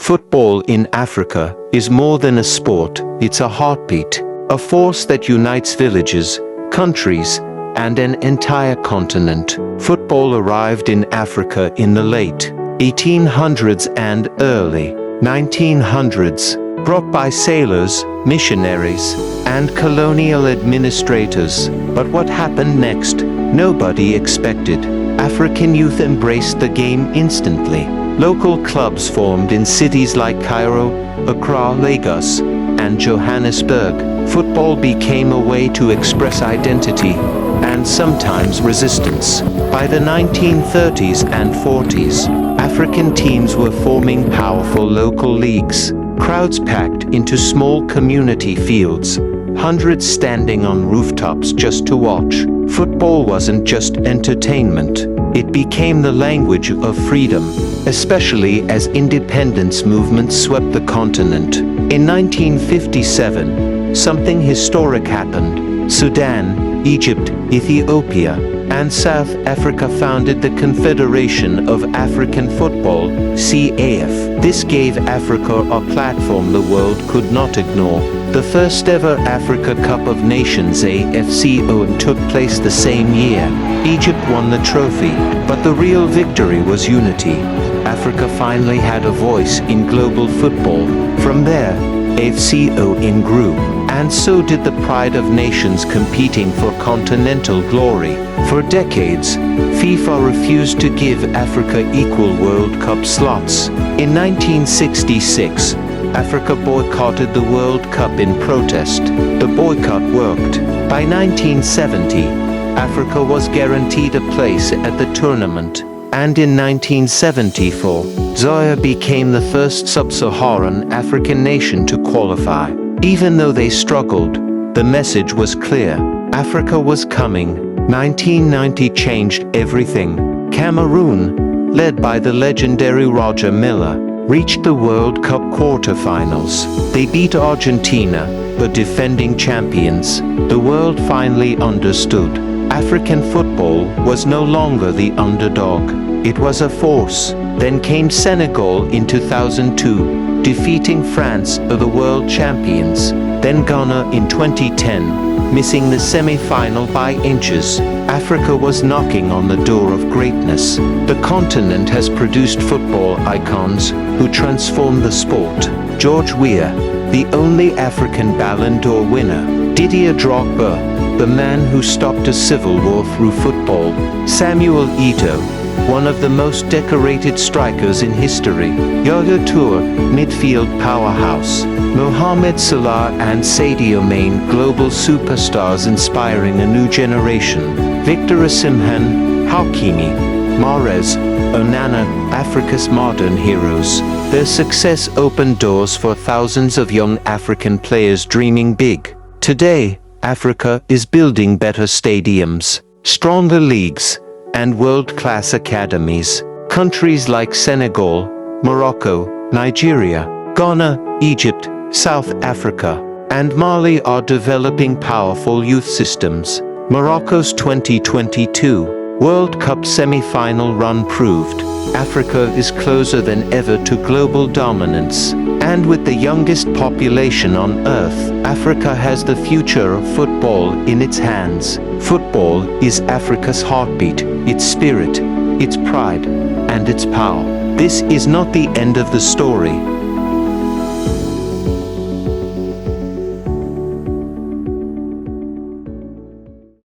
Football in Africa is more than a sport, it's a heartbeat, a force that unites villages, countries, and an entire continent. Football arrived in Africa in the late 1800s and early 1900s, brought by sailors, missionaries, and colonial administrators. But what happened next? Nobody expected. African youth embraced the game instantly. Local clubs formed in cities like Cairo, Accra, Lagos, and Johannesburg. Football became a way to express identity and sometimes resistance. By the 1930s and 40s, African teams were forming powerful local leagues. Crowds packed into small community fields, hundreds standing on rooftops just to watch. Football wasn't just entertainment. It became the language of freedom, especially as independence movements swept the continent. In 1957, something historic happened. Sudan, Egypt, Ethiopia, and South Africa founded the Confederation of African Football, CAF. This gave Africa a platform the world could not ignore. The first ever Africa Cup of Nations AFCON took place the same year. Egypt won the trophy, but the real victory was unity. Africa finally had a voice in global football. From there, AFCON grew, and so did the pride of nations competing for continental glory. For decades, FIFA refused to give Africa equal World Cup slots. In 1966, Africa boycotted the World Cup in protest. The boycott worked. By 1970, Africa was guaranteed a place at the tournament. And in 1974, Zaire became the first sub-Saharan African nation to qualify. Even though they struggled, the message was clear. Africa was coming. 1990 changed everything. Cameroon, led by the legendary Roger Milla, reached the World Cup quarterfinals. They beat Argentina, the defending champions. The world finally understood. African football was no longer the underdog. It was a force. Then came Senegal in 2002, defeating France, the world champions. Then Ghana in 2010, missing the semi-final by inches. Africa was knocking on the door of greatness. The continent has produced football icons who transformed the sport. George Weah, the only African Ballon d'Or winner. Didier Drogba, the man who stopped a civil war through football. Samuel Eto'o, one of the most decorated strikers in history. Eto'o, midfield powerhouse. Mohamed Salah and Sadio Mane, global superstars inspiring a new generation. Victor Osimhen, Hakimi, Mahrez, Onana, Africa's modern heroes. Their success opened doors for thousands of young African players dreaming big. Today, Africa is building better stadiums, stronger leagues, and world-class academies. Countries like Senegal, Morocco, Nigeria, Ghana, Egypt, South Africa, and Mali are developing powerful youth systems. Morocco's 2022 World Cup semi-final run proved Africa is closer than ever to global dominance. And with the youngest population on Earth, Africa has the future of football in its hands. Football is Africa's heartbeat, its spirit, its pride, and its power. This is not the end of the story.